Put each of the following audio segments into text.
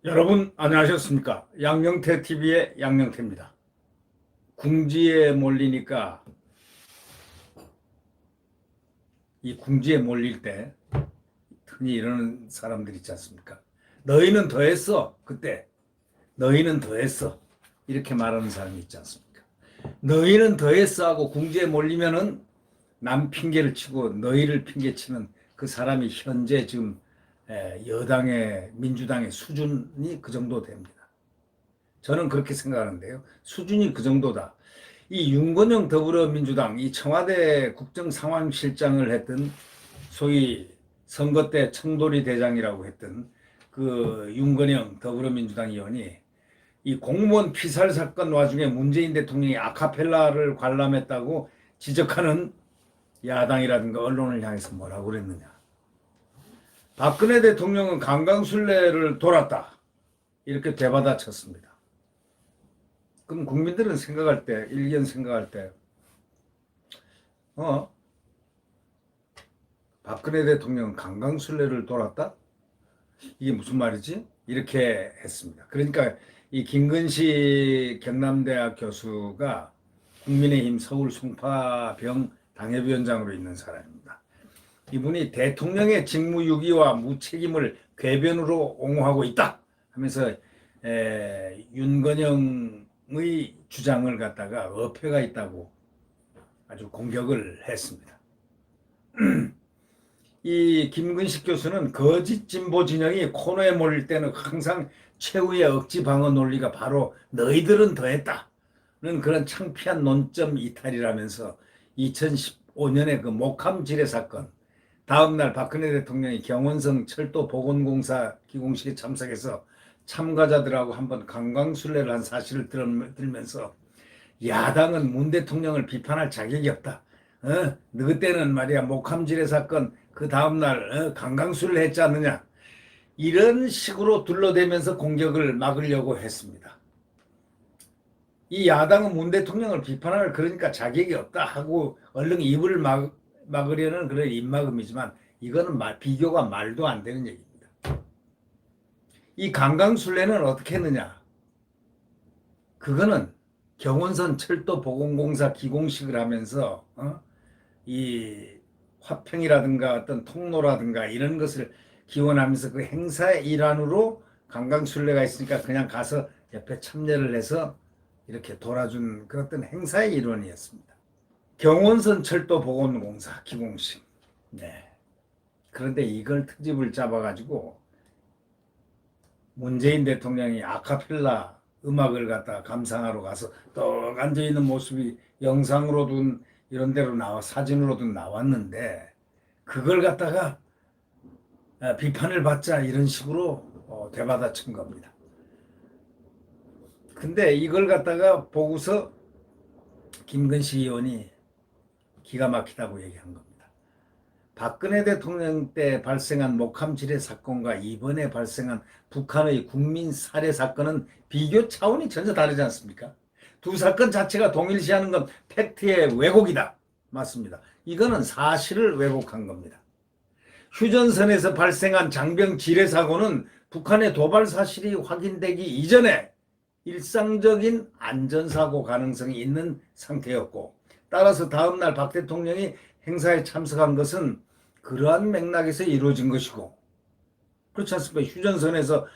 여러분 안녕하셨습니까? 양영태 TV의 양영태입니다. 궁지에 몰리니까 이 궁지에 몰릴 때 흔히 이러는 사람들 있지 않습니까? 너희는 더했어. 그때 너희는 더했어. 이렇게 말하는 사람이 있지 않습니까? 너희는 더했어 하고 궁지에 몰리면은 남 핑계를 치고 너희를 핑계치는 그 사람이 현재 지금 여당의 민주당의 수준이 그 정도 됩니다. 저는 그렇게 생각하는데요. 수준이 그 정도다. 이 윤건영 더불어민주당 이 청와대 국정상황실장을 했던 소위 선거 때 청돌이 대장이라고 했던 그 윤건영 더불어민주당 의원이 이 공무원 피살 사건 와중에 문재인 대통령이 아카펠라를 관람했다고 지적하는 야당이라든가 언론을 향해서 뭐라고 그랬느냐. 박근혜 대통령은 강강술래를 돌았다. 이렇게 되받아쳤습니다. 그럼 국민들은 생각할 때, 일견 생각할 때, 박근혜 대통령은 강강술래를 돌았다? 이게 무슨 말이지? 이렇게 했습니다. 그러니까 이 김근식 경남대학 교수가 국민의힘 서울 송파병 당협위원장으로 있는 사람입니다. 이분이 대통령의 직무유기와 무책임을 궤변으로 옹호하고 있다 하면서 윤건영의 주장을 갖다가 어폐가 있다고 아주 공격을 했습니다. 이 김근식 교수는 거짓 진보 진영이 코너에 몰릴 때는 항상 최후의 억지 방어 논리가 바로 너희들은 더했다는 그런 창피한 논점 이탈이라면서 2015년에 그 목함 지뢰 사건 다음날 박근혜 대통령이 경원성 철도 보건공사 기공식에 참석해서 참가자들하고 한번 강강술래를 한 사실을 들면서 야당은 문 대통령을 비판할 자격이 없다. 너 그때는 말이야 목함 지뢰 사건 그 다음날 강강술래 했지 않느냐. 이런 식으로 둘러대면서 공격을 막으려고 했습니다. 이 야당은 문 대통령을 비판할 그러니까 자격이 없다 하고 얼른 입을 막으려는 그런 입막음이지만 이거는 비교가 말도 안 되는 얘기입니다. 이 강강술래는 어떻게 했느냐. 그거는 경원선 철도 보건공사 기공식을 하면서 이 화평이라든가 어떤 통로라든가 이런 것을 기원하면서 그 행사의 일환으로 강강술래가 있으니까 그냥 가서 옆에 참여를 해서 이렇게 돌아준 그 어떤 행사의 일원이었습니다. 경원선 철도 보건공사 기공식. 네. 그런데 이걸 트집을 잡아가지고 문재인 대통령이 아카펠라 음악을 갖다 감상하러 가서 떡 앉아있는 모습이 영상으로든 이런 데로 사진으로든 나왔는데 그걸 갖다가 비판을 받자 이런 식으로 되받아친 겁니다. 근데 이걸 갖다가 보고서 김근식 의원이 기가 막히다고 얘기한 겁니다. 박근혜 대통령 때 발생한 목함 지뢰 사건과 이번에 발생한 북한의 국민 살해 사건은 비교 차원이 전혀 다르지 않습니까? 두 사건 자체가 동일시하는 건 팩트의 왜곡이다. 맞습니다. 이거는 사실을 왜곡한 겁니다. 휴전선에서 발생한 장병 지뢰 사고는 북한의 도발 사실이 확인되기 이전에 일상적인 안전사고 가능성이 있는 상태였고 따라서 다음날 박 대통령이 행사에 참석한 것은 그러한 맥락에서 이루어진 것이고 그렇지 않습니까? 휴전선에서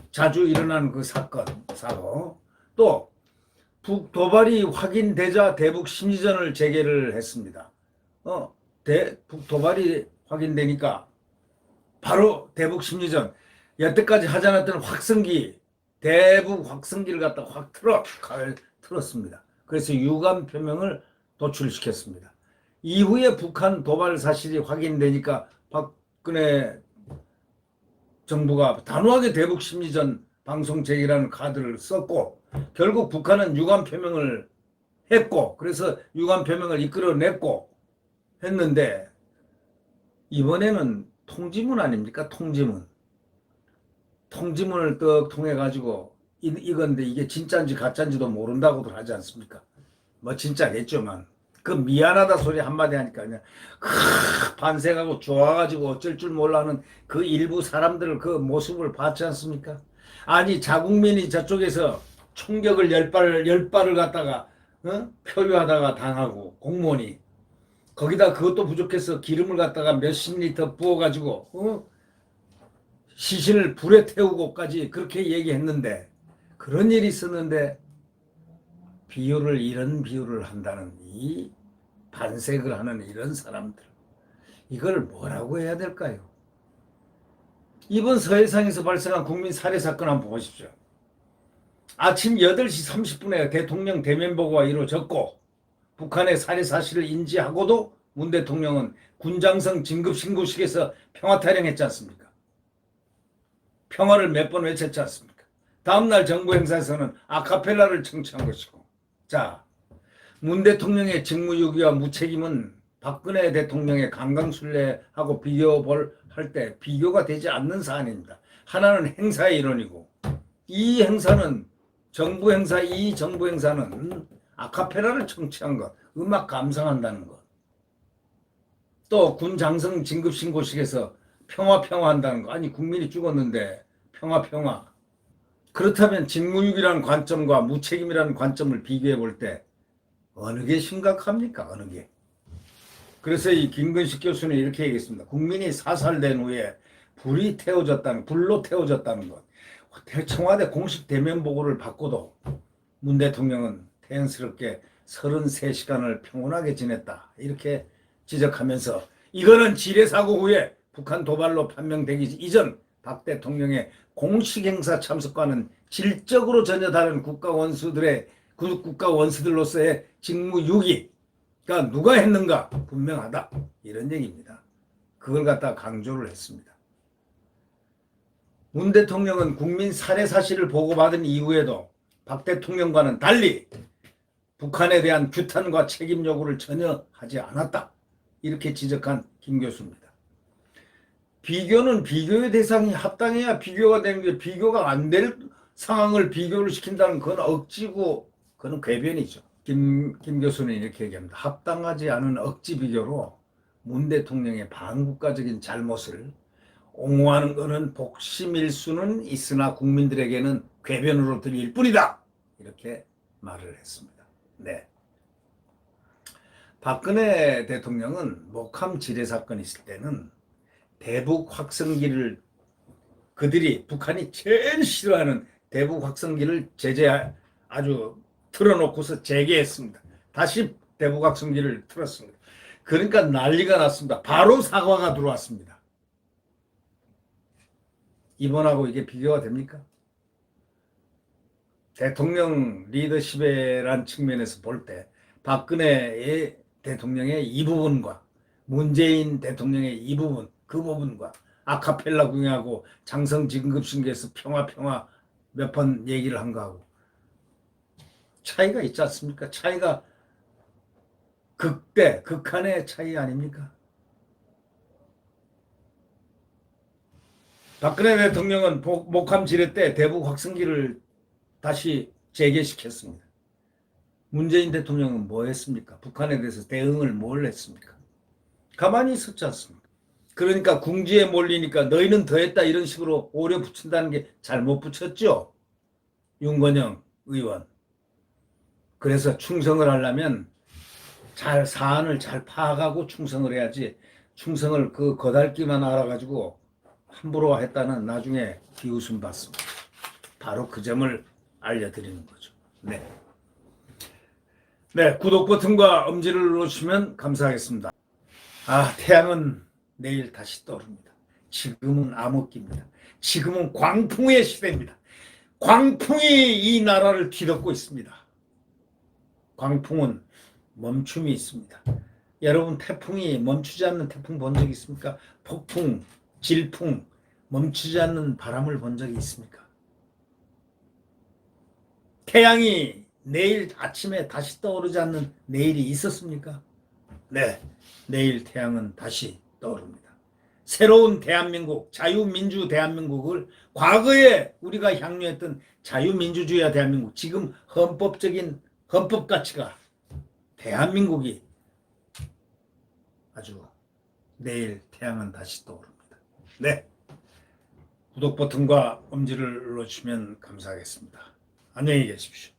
자주 일어나는 그 사고 또 북도발이 확인되자 대북 심리전을 재개를 했습니다. 북도발이 확인되니까 바로 대북 심리전 여태까지 하지 않았던 확성기 대북 확성기를 갖다 확 틀었습니다. 그래서 유감 표명을 도출시켰습니다. 이후에 북한 도발 사실이 확인되니까 박근혜 정부가 단호하게 대북 심리전 방송 재개라는 카드를 썼고 결국 북한은 유감 표명을 했고 그래서 유감 표명을 이끌어냈고 했는데 이번에는 통지문 아닙니까? 통지문을 떡 통해 가지고 이건데 이게 진짜인지 가짜인지도 모른다고들 하지 않습니까? 뭐 진짜겠죠만 그 미안하다 소리 한마디 하니까 그냥 반색하고 좋아가지고 어쩔 줄 몰라는 그 일부 사람들 그 모습을 봤지 않습니까? 아니 자국민이 저쪽에서 총격을 열 발을 갖다가 표류하다가 당하고 공무원이 거기다 그것도 부족해서 기름을 갖다가 몇십 리터 부어가지고 시신을 불에 태우고까지 그렇게 얘기했는데 그런 일이 있었는데 이런 비유를 한다는 이 반색을 하는 이런 사람들 이걸 뭐라고 해야 될까요? 이번 서해상에서 발생한 국민 살해 사건 한번 보십시오. 아침 8시 30분에 대통령 대면 보고가 이루어졌고 북한의 살해 사실을 인지하고도 문 대통령은 군장성 진급 신고식에서 평화 타령했지 않습니까? 평화를 몇 번 외쳤지 않습니까? 다음날 정부 행사에서는 아카펠라를 청취한 것이고 자, 문 대통령의 직무유기와 무책임은 박근혜 대통령의 강강술래하고 할 때 비교가 되지 않는 사안입니다. 하나는 행사의 일원이고 이 정부 행사는 아카펠라를 청취한 것, 음악 감상한다는 것. 또 군 장성 진급 신고식에서 평화 한다는 거. 아니 국민이 죽었는데 평화. 그렇다면 직무유기라는 관점과 무책임이라는 관점을 비교해 볼 때 어느 게 심각합니까? 어느 게? 그래서 이 김근식 교수는 이렇게 얘기했습니다. 국민이 사살된 후에 불로 태워졌다는 것. 청와대 공식 대면 보고를 받고도 문 대통령은 태연스럽게 33시간을 평온하게 지냈다. 이렇게 지적하면서 이거는 지뢰사고 후에 북한 도발로 판명되기 이전 박 대통령의 공식 행사 참석과는 질적으로 전혀 다른 국가 원수들로서의 직무유기가 누가 했는가 분명하다. 이런 얘기입니다. 그걸 갖다 강조를 했습니다. 문 대통령은 국민 살해 사실을 보고받은 이후에도 박 대통령과는 달리 북한에 대한 규탄과 책임 요구를 전혀 하지 않았다. 이렇게 지적한 김 교수입니다. 비교는 비교의 대상이 합당해야 비교가 되는 게 비교가 안 될 상황을 비교를 시킨다는 건 억지고 그건 궤변이죠. 김 교수는 이렇게 얘기합니다. 합당하지 않은 억지 비교로 문 대통령의 반국가적인 잘못을 옹호하는 것은 복심일 수는 있으나 국민들에게는 궤변으로 들릴 뿐이다. 이렇게 말을 했습니다. 네. 박근혜 대통령은 목함 지뢰 사건이 있을 때는 대북 확성기를 북한이 제일 싫어하는 대북 확성기를 아주 틀어놓고서 재개했습니다. 다시 대북 확성기를 틀었습니다. 그러니까 난리가 났습니다. 바로 사과가 들어왔습니다. 이번하고 이게 비교가 됩니까? 대통령 리더십이란 측면에서 볼 때 박근혜 대통령의 이 부분과 문재인 대통령의 이 부분, 그 부분과 아카펠라 궁예하고 장성 진급신고에서 평화 몇 번 얘기를 한 거하고 차이가 있지 않습니까? 차이가 극한의 차이 아닙니까? 박근혜 대통령은 목함 지뢰 때 대북 확성기를 다시 재개시켰습니다. 문재인 대통령은 뭐 했습니까? 북한에 대해서 대응을 뭘 했습니까? 가만히 있었지 않습니까? 그러니까 궁지에 몰리니까 너희는 더했다 이런 식으로 오려 붙인다는 게 잘못 붙였죠. 윤건영 의원. 그래서 충성을 하려면 사안을 잘 파악하고 충성을 해야지 충성을 그 거달기만 알아가지고 함부로 했다는 나중에 비웃음 받습니다. 바로 그 점을 알려드리는 거죠. 네. 네, 구독 버튼과 엄지를 눌러주시면 감사하겠습니다. 태양은 내일 다시 떠오릅니다. 지금은 암흑기입니다. 지금은 광풍의 시대입니다. 광풍이 이 나라를 뒤덮고 있습니다. 광풍은 멈춤이 있습니다. 여러분 태풍이 멈추지 않는 태풍 본 적 있습니까? 폭풍, 질풍, 멈추지 않는 바람을 본 적이 있습니까? 태양이 내일 아침에 다시 떠오르지 않는 내일이 있었습니까? 네, 내일 태양은 다시 떠오릅니다. 새로운 대한민국, 자유민주 대한민국을 과거에 우리가 향유했던 자유민주주의와 대한민국, 지금 헌법 가치가 대한민국이 아주 내일 태양은 다시 떠오릅니다. 네, 구독 버튼과 엄지를 눌러주시면 감사하겠습니다. 안녕히 계십시오.